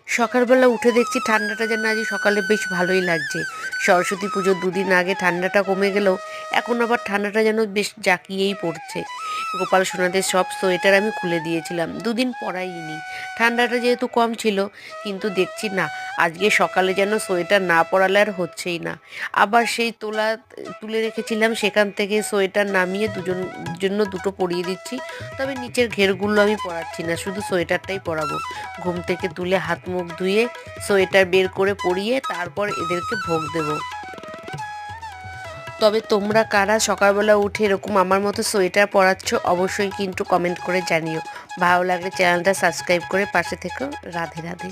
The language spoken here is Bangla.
সকালবেলা উঠে দেখছি ঠান্ডাটা যেন আজ সকালে বেশ ভালোই লাগছে। সরস্বতী পুজোর দুদিন আগে ঠান্ডাটা কমে গেলেও এখন আবার ঠান্ডাটা যেন বেশ জাঁকিয়েই পড়ছে। গোপাল সোনাদের সব সোয়েটার আমি খুলে দিয়েছিলাম, দুদিন পরাইনি। ঠান্ডাটা যেহেতু কম ছিল, কিন্তু দেখছি না, আজকে সকালে যেন সোয়েটার না পরালে আর হচ্ছেই না। আবার সেই তুলে রেখেছিলাম, সেখান থেকে সোয়েটার নামিয়ে জন্য দুটো পরিয়ে দিচ্ছি। তবে নিচের ঘেরগুলো আমি পরাচ্ছি না, শুধু সোয়েটারটাই পরাবো। ঘুম থেকে তুলে হাত মুখ ধুয়ে সোয়েটার বের করে পরিয়ে তারপর এদেরকে ভোগ দেব। তবে তোমরা কারা সকালবেলা উঠে এরকম আমার মতো সোয়েটার পরাচ্ছ অবশ্যই কিন্তু কমেন্ট করে জানিও। ভালো লাগলে চ্যানেলটা সাবস্ক্রাইব করে পাশে থেকো। রাধে রাধে।